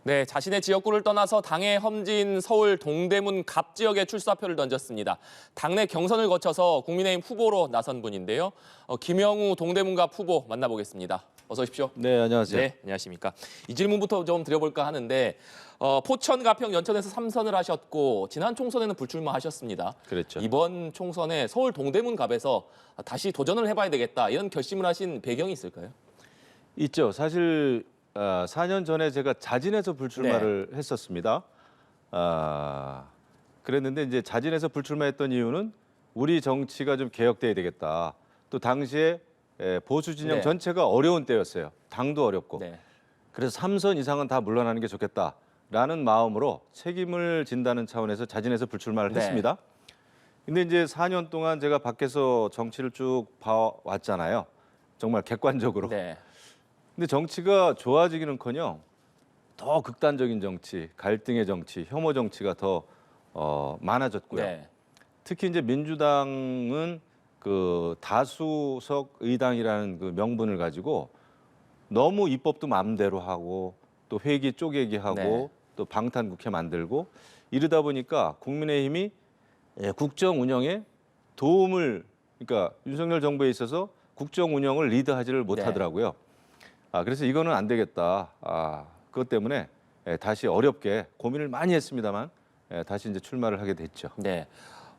네, 자신의 지역구를 떠나서 당에 험진 서울 동대문 갑 지역에 출사표를 던졌습니다. 당내 경선을 거쳐서 국민의힘 후보로 나선 분인데요. 김영우 동대문 갑 후보 만나보겠습니다. 어서 오십시오. 네, 안녕하세요. 네, 안녕하십니까. 이 질문부터 좀 드려볼까 하는데 포천, 가평, 연천에서 3선을 하셨고 지난 총선에는 불출마하셨습니다. 그랬죠. 이번 총선에 서울 동대문 갑에서 다시 도전을 해봐야 되겠다 이런 결심을 하신 배경이 있을까요? 있죠. 사실 4년 전에 제가 자진해서 불출마를 했었습니다. 그랬는데 이제 자진해서 불출마했던 이유는 우리 정치가 좀 개혁돼야 되겠다. 또 당시에 보수 진영 네. 전체가 어려운 때였어요. 당도 어렵고. 네. 그래서 3선 이상은 다 물러나는 게 좋겠다라는 마음으로 책임을 진다는 차원에서 자진해서 불출마를 네. 했습니다. 근데 이제 4년 동안 제가 밖에서 정치를 쭉 봐왔잖아요. 정말 객관적으로. 네. 근데 정치가 좋아지기는커녕 더 극단적인 정치, 갈등의 정치, 혐오 정치가 더 많아졌고요. 네. 특히 이제 민주당은 그 다수석 의당이라는 그 명분을 가지고 너무 입법도 마음대로 하고 또 회기 쪼개기 하고 네. 또 방탄국회 만들고 이러다 보니까 국민의힘이 국정 운영에 도움을 그러니까 윤석열 정부에 있어서 국정 운영을 리드하지를 못하더라고요. 그래서 이거는 안 되겠다. 그것 때문에 다시 어렵게 고민을 많이 했습니다만 다시 이제 출마를 하게 됐죠. 네.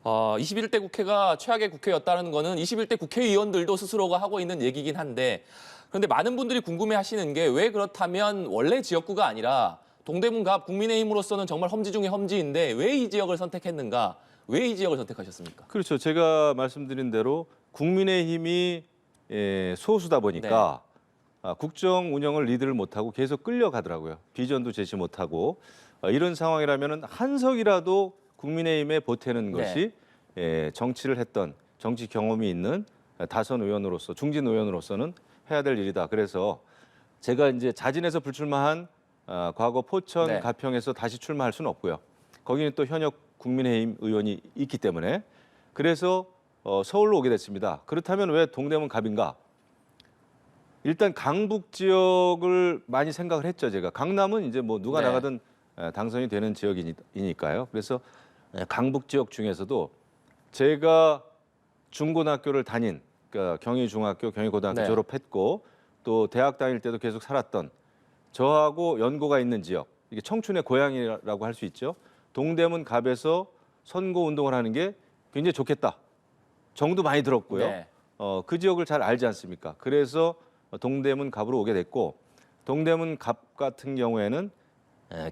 21대 국회가 최악의 국회였다는 거는 21대 국회의원들도 스스로가 하고 있는 얘기긴 한데 그런데 많은 분들이 궁금해하시는 게 왜 그렇다면 원래 지역구가 아니라 동대문 갑 국민의힘으로서는 정말 험지 중에 험지인데 왜 이 지역을 선택했는가? 왜 이 지역을 선택하셨습니까? 그렇죠. 제가 말씀드린 대로 국민의힘이 소수다 보니까 국정 운영을 리드를 못하고 계속 끌려가더라고요. 비전도 제시 못하고 이런 상황이라면 한석이라도 국민의힘에 보태는 것이 정치를 했던 정치 경험이 있는 다선 의원으로서 중진 의원으로서는 해야 될 일이다. 그래서 제가 이제 자진해서 불출마한 과거 포천 가평에서 다시 출마할 수는 없고요. 거기는 또 현역 국민의힘 의원이 있기 때문에 그래서 서울로 오게 됐습니다. 그렇다면 왜 동대문 갑인가? 일단 강북 지역을 많이 생각을 했죠. 제가 강남은 이제 뭐 누가 나가든 당선이 되는 지역이니까요. 그래서 강북 지역 중에서도 제가 중고등학교를 다닌 그러니까 경희중학교, 경희고등학교 졸업했고 또 대학 다닐 때도 계속 살았던 저하고 연고가 있는 지역 이게 청춘의 고향이라고 할 수 있죠. 동대문 갑에서 선거 운동을 하는 게 굉장히 좋겠다. 정도 많이 들었고요. 그 지역을 잘 알지 않습니까? 그래서 동대문 갑으로 오게 됐고 동대문 갑 같은 경우에는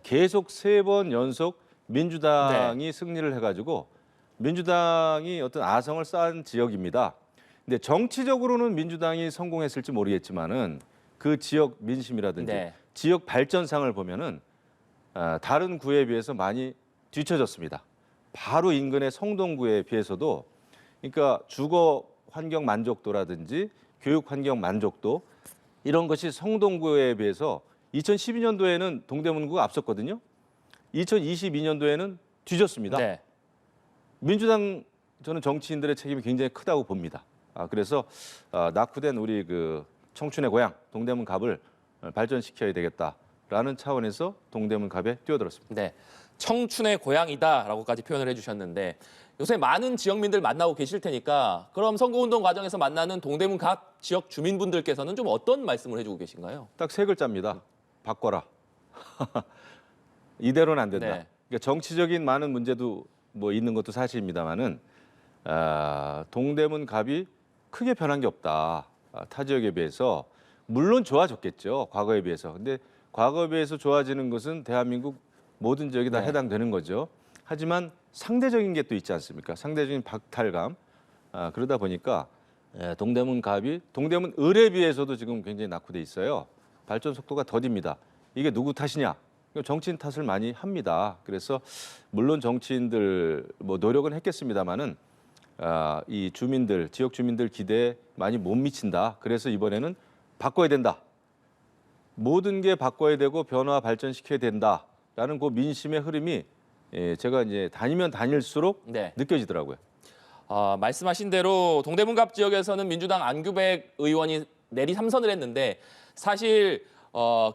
계속 3번 연속 민주당이 승리를 해가지고 민주당이 어떤 아성을 쌓은 지역입니다. 근데 정치적으로는 민주당이 성공했을지 모르겠지만은 그 지역 민심이라든지 지역 발전상을 보면은 다른 구에 비해서 많이 뒤처졌습니다. 바로 인근의 성동구에 비해서도 그러니까 주거 환경 만족도라든지 교육 환경 만족도 이런 것이 성동구에 비해서 2012년도에는 동대문구가 앞섰거든요. 2022년도에는 뒤졌습니다. 민주당 저는 정치인들의 책임이 굉장히 크다고 봅니다. 그래서 낙후된 우리 그 청춘의 고향 동대문 갑을 발전시켜야 되겠다라는 차원에서 동대문 갑에 뛰어들었습니다. 네, 청춘의 고향이다라고까지 표현을 해주셨는데 요새 많은 지역민들 만나고 계실 테니까 그럼 선거운동 과정에서 만나는 동대문 갑 지역 주민분들께서는 좀 어떤 말씀을 해주고 계신가요? 딱 3글자입니다. 바꿔라. 이대로는 안 된다. 그러니까 정치적인 많은 문제도 뭐 있는 것도 사실입니다만은 동대문 갑이 크게 변한 게 없다. 타 지역에 비해서 물론 좋아졌겠죠. 과거에 비해서. 근데 과거에 비해서 좋아지는 것은 대한민국 모든 지역이 다 해당되는 거죠. 하지만 상대적인 게 또 있지 않습니까? 상대적인 박탈감. 그러다 보니까 동대문 갑이 동대문 을에 비해서도 지금 굉장히 낙후돼 있어요. 발전 속도가 더딥니다. 이게 누구 탓이냐? 정치인 탓을 많이 합니다. 그래서 물론 정치인들 뭐 노력은 했겠습니다만은 이 주민들, 지역 주민들 기대에 많이 못 미친다. 그래서 이번에는 바꿔야 된다. 모든 게 바꿔야 되고 변화 발전시켜야 된다라는 그 민심의 흐름이 제가 이제 다니면 다닐수록 느껴지더라고요. 말씀하신 대로 동대문 갑 지역에서는 민주당 안규백 의원이 내리 3선을 했는데 사실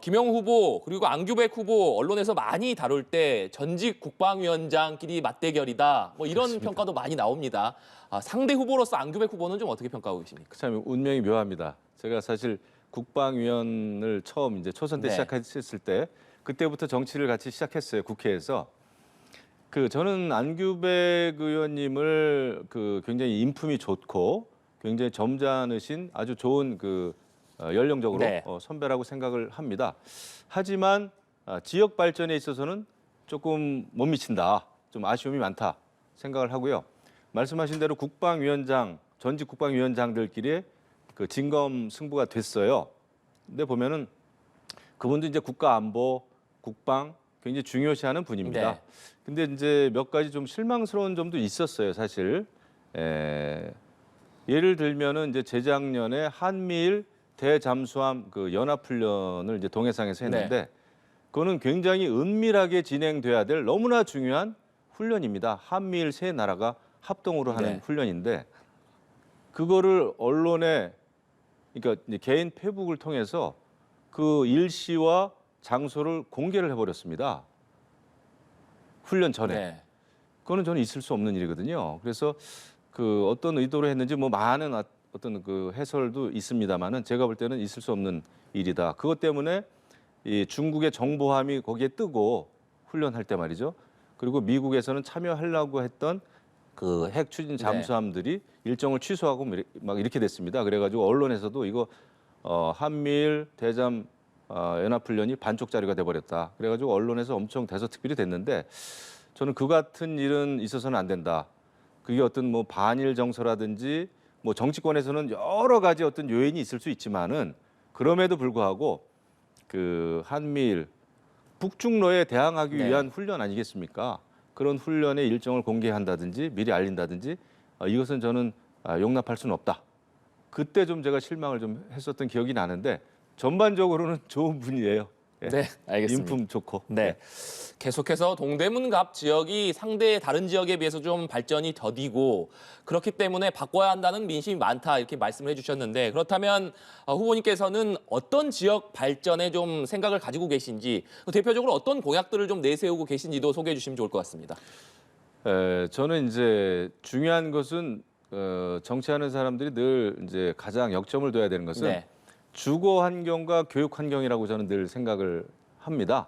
김영 후보 그리고 안규백 후보 언론에서 많이 다룰 때 전직 국방위원장끼리 맞대결이다. 뭐 이런 그렇습니다. 평가도 많이 나옵니다. 상대 후보로서 안규백 후보는 좀 어떻게 평가하고 계십니까? 참 운명이 묘합니다. 제가 사실 국방위원을 처음 이제 초선 때 네. 시작했을 때 그때부터 정치를 같이 시작했어요. 국회에서. 저는 안규백 의원님을 굉장히 인품이 좋고 굉장히 점잖으신 아주 좋은 연령적으로 네. 선배라고 생각을 합니다. 하지만 지역 발전에 있어서는 조금 못 미친다. 좀 아쉬움이 많다 생각을 하고요. 말씀하신 대로 전직 국방위원장들끼리 진검 승부가 됐어요. 근데 보면은 그분도 이제 국가 안보, 국방 굉장히 중요시하는 분입니다. 네. 근데 이제 몇 가지 좀 실망스러운 점도 있었어요, 사실. 예를 들면은 이제 재작년에 한미일 대잠수함 연합훈련을 이제 동해상에서 했는데 그거는 굉장히 은밀하게 진행돼야 될 너무나 중요한 훈련입니다. 한미일 세 나라가 합동으로 하는 네. 훈련인데 그거를 언론에 그러니까 이제 개인 페북을 통해서 그 일시와 장소를 공개를 해버렸습니다. 훈련 전에. 네. 그거는 저는 있을 수 없는 일이거든요. 그래서 어떤 의도로 했는지 뭐 많은 어떤 해설도 있습니다만은 제가 볼 때는 있을 수 없는 일이다. 그것 때문에 이 중국의 정보함이 거기에 뜨고 훈련할 때 말이죠. 그리고 미국에서는 참여하려고 했던 핵 추진 잠수함들이 일정을 취소하고 막 이렇게 됐습니다. 그래가지고 언론에서도 이거 한미일 대잠 연합훈련이 반쪽짜리가 돼버렸다. 그래가지고 언론에서 엄청 대서특필이 됐는데 저는 그 같은 일은 있어서는 안 된다. 그게 어떤 뭐 반일 정서라든지 뭐 정치권에서는 여러 가지 어떤 요인이 있을 수 있지만은 그럼에도 불구하고 한미일 북중러에 대항하기 네. 위한 훈련 아니겠습니까? 그런 훈련의 일정을 공개한다든지 미리 알린다든지 이것은 저는 용납할 수는 없다. 그때 좀 제가 실망을 좀 했었던 기억이 나는데 전반적으로는 좋은 분이에요. 예. 네, 알겠습니다. 인품 좋고. 네. 계속해서 동대문갑 지역이 상대 다른 지역에 비해서 좀 발전이 더디고 그렇기 때문에 바꿔야 한다는 민심이 많다 이렇게 말씀을 해주셨는데 그렇다면 후보님께서는 어떤 지역 발전에 좀 생각을 가지고 계신지 대표적으로 어떤 공약들을 좀 내세우고 계신지도 소개해 주시면 좋을 것 같습니다. 저는 이제 중요한 것은 정치하는 사람들이 늘 이제 가장 역점을 둬야 되는 것은 네. 주거 환경과 교육 환경이라고 저는 늘 생각을 합니다.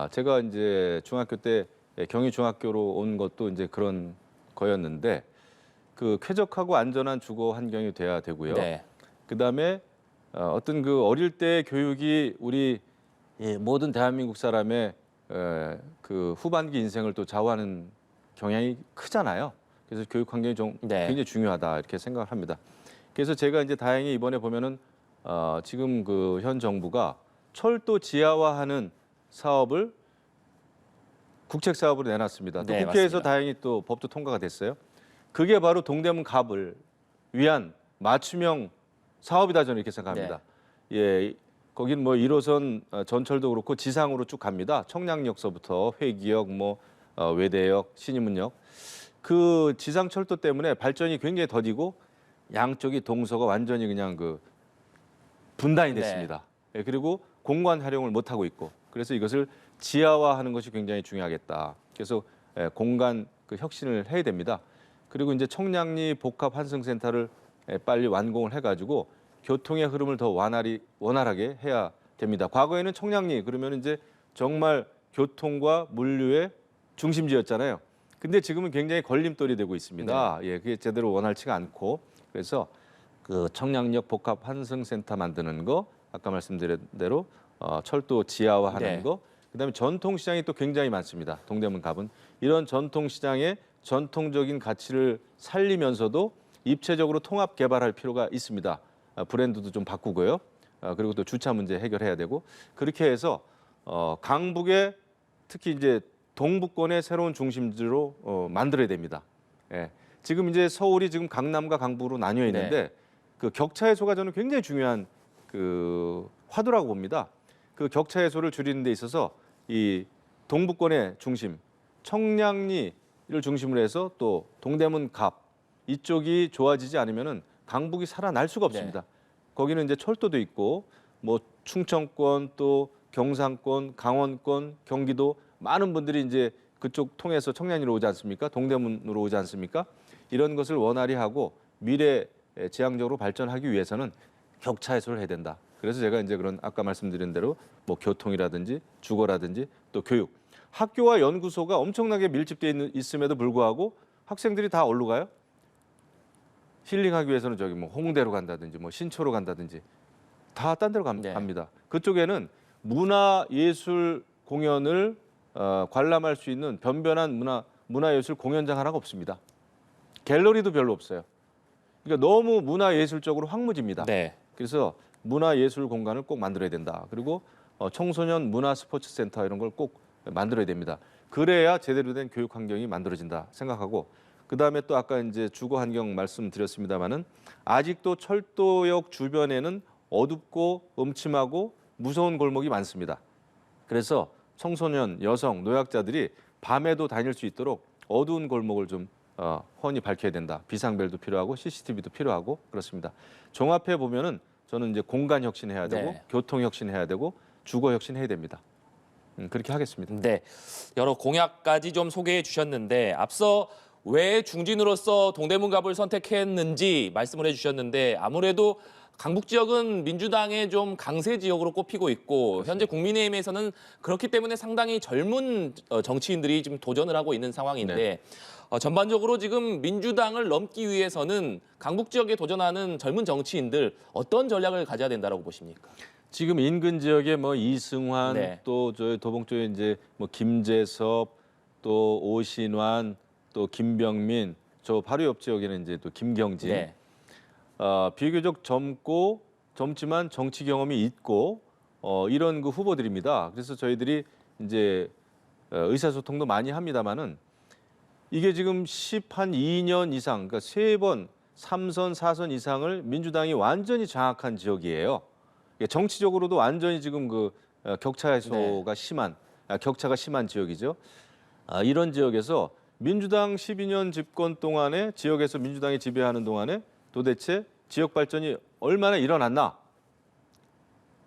제가 이제 중학교 때 경희 중학교로 온 것도 이제 그런 거였는데 쾌적하고 안전한 주거 환경이 돼야 되고요. 네. 그다음에 어떤 어릴 때 교육이 우리 모든 대한민국 사람의 후반기 인생을 또 좌우하는 경향이 크잖아요. 그래서 교육 환경이 좀 네. 굉장히 중요하다 이렇게 생각을 합니다. 그래서 제가 이제 다행히 이번에 보면은 지금 현 정부가 철도 지하화하는 사업을 국책 사업으로 내놨습니다. 또 네, 국회에서 맞습니다. 다행히 또 법도 통과가 됐어요. 그게 바로 동대문 갑을 위한 맞춤형 사업이다 저는 이렇게 생각합니다. 예, 거긴 뭐 1호선 전철도 그렇고 지상으로 쭉 갑니다. 청량역서부터 회기역, 외대역, 신의문역. 그 지상철도 때문에 발전이 굉장히 더디고 양쪽이 동서가 완전히 그냥 분단이 됐습니다. 예, 그리고 공간 활용을 못 하고 있고 그래서 이것을 지하화하는 것이 굉장히 중요하겠다. 그래서 공간 혁신을 해야 됩니다. 그리고 이제 청량리 복합 환승센터를 빨리 완공을 해가지고 교통의 흐름을 더 원활하게 해야 됩니다. 과거에는 청량리 그러면 이제 정말 교통과 물류의 중심지였잖아요. 근데 지금은 굉장히 걸림돌이 되고 있습니다. 예, 그게 제대로 원활치가 않고 그래서 청량역 복합 환승센터 만드는 거 아까 말씀드린 대로 철도 지하화하는 거 그다음에 전통시장이 또 굉장히 많습니다. 동대문 갑은 이런 전통시장의 전통적인 가치를 살리면서도 입체적으로 통합 개발할 필요가 있습니다. 브랜드도 좀 바꾸고요. 그리고 또 주차 문제 해결해야 되고 그렇게 해서 강북에 특히 이제 동북권의 새로운 중심지로 만들어야 됩니다. 예. 지금 이제 서울이 지금 강남과 강북으로 나뉘어 있는데 격차 해소가 저는 굉장히 중요한 화두라고 봅니다. 격차 해소를 줄이는 데 있어서 이 동북권의 중심, 청량리를 중심으로 해서 또 동대문 갑 이쪽이 좋아지지 않으면은 강북이 살아날 수가 없습니다. 거기는 이제 철도도 있고 뭐 충청권 또 경상권, 강원권, 경기도 많은 분들이 이제 그쪽 통해서 청량리로 오지 않습니까? 동대문으로 오지 않습니까? 이런 것을 원활히 하고 미래 지향적으로 발전하기 위해서는 격차 해소를 해야 된다. 그래서 제가 이제 그런 아까 말씀드린 대로 뭐 교통이라든지 주거라든지 또 교육, 학교와 연구소가 엄청나게 밀집되어 있음에도 불구하고 학생들이 다 어디로 가요? 힐링하기 위해서는 저기 뭐 홍대로 간다든지 뭐 신초로 간다든지 다 딴 데로 네. 갑니다. 그쪽에는 문화예술 공연을 관람할 수 있는 변변한 문화예술 공연장 하나가 없습니다. 갤러리도 별로 없어요. 그러니까 너무 문화예술적으로 황무집니다. 네. 그래서 문화예술 공간을 꼭 만들어야 된다. 그리고 청소년 문화 스포츠 센터 이런 걸 꼭 만들어야 됩니다. 그래야 제대로 된 교육 환경이 만들어진다 생각하고 그다음에 또 아까 이제 주거 환경 말씀드렸습니다마는 아직도 철도역 주변에는 어둡고 음침하고 무서운 골목이 많습니다. 그래서 청소년, 여성, 노약자들이 밤에도 다닐 수 있도록 어두운 골목을 좀 훤히 밝혀야 된다. 비상벨도 필요하고 CCTV도 필요하고 그렇습니다. 종합해 보면은 저는 이제 공간 혁신해야 되고 네. 교통 혁신해야 되고 주거 혁신해야 됩니다. 그렇게 하겠습니다. 네, 여러 공약까지 좀 소개해 주셨는데 앞서 왜 중진으로서 동대문갑을 선택했는지 말씀을 해주셨는데 아무래도 강북 지역은 민주당의 좀 강세 지역으로 꼽히고 있고 현재 국민의힘에서는 그렇기 때문에 상당히 젊은 정치인들이 지금 도전을 하고 있는 상황인데 네. 전반적으로 지금 민주당을 넘기 위해서는 강북 지역에 도전하는 젊은 정치인들 어떤 전략을 가져야 된다라고 보십니까? 지금 인근 지역에 뭐 이승환 네. 또 저 도봉 쪽에 이제 뭐 김재섭 또 오신환 또 김병민 저 바로 옆 지역에는 이제 또 김경진 네. 비교적 젊지만 정치 경험이 있고 이런 그 후보들입니다. 그래서 저희들이 이제 의사소통도 많이 합니다만은 이게 지금 12년 이상 그러니까 3번 3선 4선 이상을 민주당이 완전히 장악한 지역이에요. 정치적으로도 완전히 지금 그 격차 해소가 심한 격차가 심한 지역이죠. 이런 지역에서 민주당 12년 집권 동안에 지역에서 민주당이 지배하는 동안에 도대체 지역 발전이 얼마나 일어났나?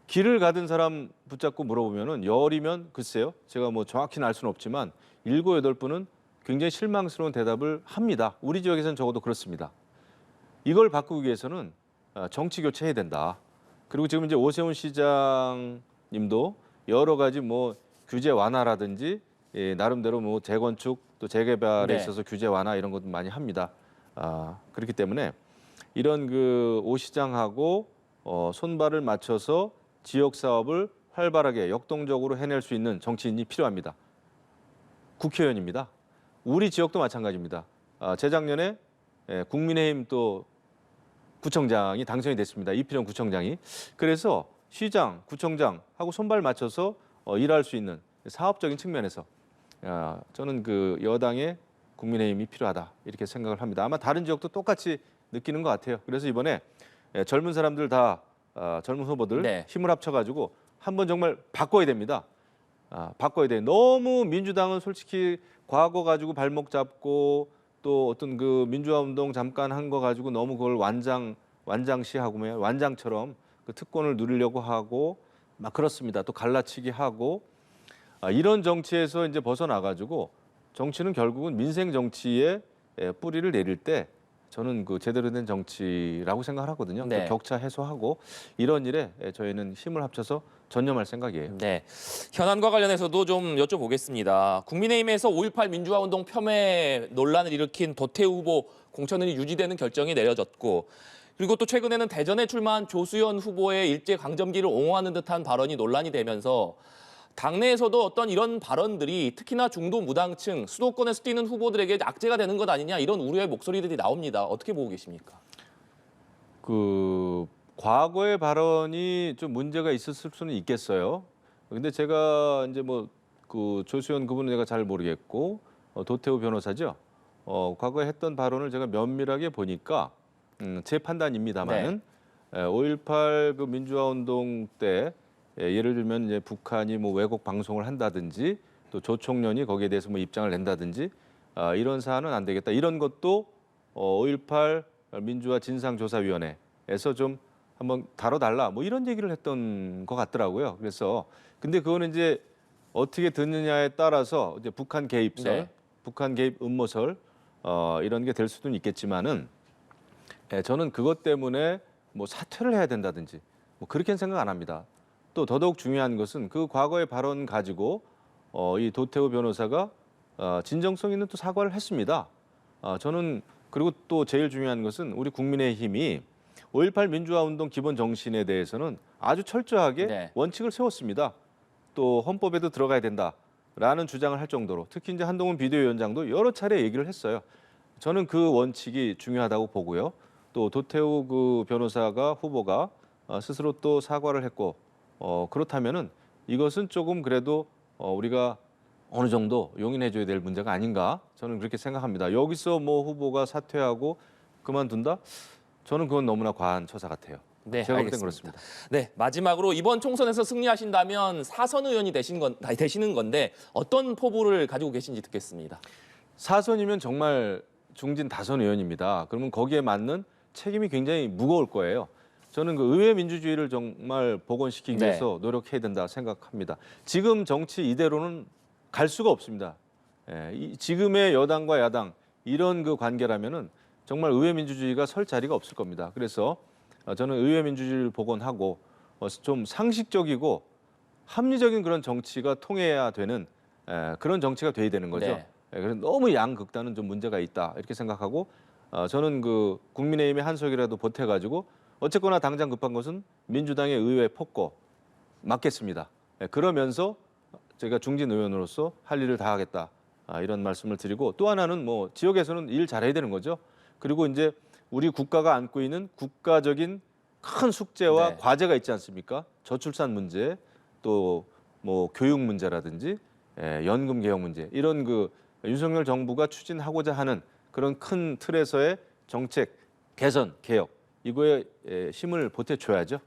길을 가던 사람 붙잡고 물어보면은 열이면 글쎄요. 제가 뭐 정확히는 알 수는 없지만 7, 8분은 굉장히 실망스러운 대답을 합니다. 우리 지역에서는 적어도 그렇습니다. 이걸 바꾸기 위해서는 정치 교체해야 된다. 그리고 지금 이제 오세훈 시장님도 여러 가지 뭐 규제 완화라든지 나름대로 뭐 재건축 또 재개발에 네. 있어서 규제 완화 이런 것도 많이 합니다. 그렇기 때문에 이런 그 오 시장하고 손발을 맞춰서 지역 사업을 활발하게 역동적으로 해낼 수 있는 정치인이 필요합니다. 국회의원입니다. 우리 지역도 마찬가지입니다. 재작년에 국민의힘 또 구청장이 당선이 됐습니다. 이필영 구청장이. 그래서 시장, 구청장하고 손발 맞춰서 일할 수 있는 사업적인 측면에서 저는 그 여당의 국민의힘이 필요하다 이렇게 생각을 합니다. 아마 다른 지역도 똑같이 느끼는 것 같아요. 그래서 이번에 젊은 사람들 다 젊은 후보들 네. 힘을 합쳐가지고 한번 정말 바꿔야 됩니다. 바꿔야 돼. 너무 민주당은 솔직히 과거 가지고 발목 잡고 또 어떤 그 민주화 운동 잠깐 한 거 가지고 너무 그걸 완장시하고 완장처럼 그 특권을 누리려고 하고 막 그렇습니다. 또 갈라치기 하고 이런 정치에서 이제 벗어나 가지고 정치는 결국은 민생 정치에 뿌리를 내릴 때 저는 그 제대로 된 정치라고 생각을 하거든요. 네. 또 격차 해소하고 이런 일에 저희는 힘을 합쳐서 전념할 생각이에요. 네. 현안과 관련해서도 좀 여쭤보겠습니다. 국민의힘에서 5.18 민주화운동 폄훼 논란을 일으킨 도태우 후보 공천이 유지되는 결정이 내려졌고 그리고 또 최근에는 대전에 출마한 조수연 후보의 일제강점기를 옹호하는 듯한 발언이 논란이 되면서 당내에서도 어떤 이런 발언들이 특히나 중도 무당층, 수도권에서 뛰는 후보들에게 악재가 되는 것 아니냐 이런 우려의 목소리들이 나옵니다. 어떻게 보고 계십니까? 그 과거의 발언이 좀 문제가 있었을 수는 있겠어요. 근데 제가 이제 뭐 그 조수연 그분은 제가 잘 모르겠고 도태우 변호사죠. 과거에 했던 발언을 제가 면밀하게 보니까 제 판단입니다만은 5.18 그 민주화 운동 때 예를 들면 이제 북한이 뭐 왜곡 방송을 한다든지 또 조총련이 거기에 대해서 뭐 입장을 낸다든지 이런 사안은 안 되겠다. 이런 것도 5.18 민주화 진상조사위원회에서 좀 한번 다뤄달라 뭐 이런 얘기를 했던 것 같더라고요. 그래서 근데 그거는 이제 어떻게 듣느냐에 따라서 이제 북한 개입설, 네. 북한 개입 음모설 이런 게 될 수는 있겠지만은 저는 그것 때문에 뭐 사퇴를 해야 된다든지 뭐 그렇게는 생각 안 합니다. 또 더더욱 중요한 것은 그 과거의 발언 가지고 이 도태우 변호사가 진정성 있는 또 사과를 했습니다. 저는 그리고 또 제일 중요한 것은 우리 국민의힘이 5.18 민주화운동 기본 정신에 대해서는 아주 철저하게 네. 원칙을 세웠습니다. 또 헌법에도 들어가야 된다라는 주장을 할 정도로 특히 이제 한동훈 비대위원장도 여러 차례 얘기를 했어요. 저는 그 원칙이 중요하다고 보고요. 또 도태우 그 변호사가 후보가 스스로 또 사과를 했고 그렇다면은 이것은 조금 그래도 우리가 어느 정도 용인해줘야 될 문제가 아닌가 저는 그렇게 생각합니다. 여기서 뭐 후보가 사퇴하고 그만둔다? 저는 그건 너무나 과한 처사 같아요. 네, 제가 볼 땐 알겠습니다. 그렇습니다. 네, 마지막으로 이번 총선에서 승리하신다면 사선 의원이 되시는 건데 어떤 포부를 가지고 계신지 듣겠습니다. 사선이면 정말 중진 다선 의원입니다. 그러면 거기에 맞는 책임이 굉장히 무거울 거예요. 저는 그 의회 민주주의를 정말 복원시키기 네. 위해서 노력해야 된다 생각합니다. 지금 정치 이대로는 갈 수가 없습니다. 지금의 여당과 야당 이런 그 관계라면은 정말 의회 민주주의가 설 자리가 없을 겁니다. 그래서 저는 의회 민주주의를 복원하고 좀 상식적이고 합리적인 그런 정치가 통해야 되는 그런 정치가 돼야 되는 거죠. 네. 그래서 너무 양극단은 좀 문제가 있다 이렇게 생각하고 저는 그 국민의힘의 한석이라도 보태가지고 어쨌거나 당장 급한 것은 민주당의 의회 폭거 막겠습니다. 그러면서 제가 중진 의원으로서 할 일을 다 하겠다 이런 말씀을 드리고 또 하나는 뭐 지역에서는 일 잘해야 되는 거죠. 그리고 이제 우리 국가가 안고 있는 국가적인 큰 숙제와 네. 과제가 있지 않습니까? 저출산 문제 또 뭐 교육 문제라든지 연금 개혁 문제 이런 그 윤석열 정부가 추진하고자 하는 그런 큰 틀에서의 정책 개선 개혁 이거에 힘을 보태줘야죠.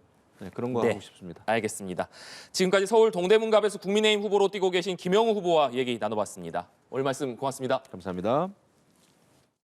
그런 거 네. 하고 싶습니다. 알겠습니다. 지금까지 서울 동대문갑에서 국민의힘 후보로 뛰고 계신 김영우 후보와 얘기 나눠봤습니다. 오늘 말씀 고맙습니다. 감사합니다.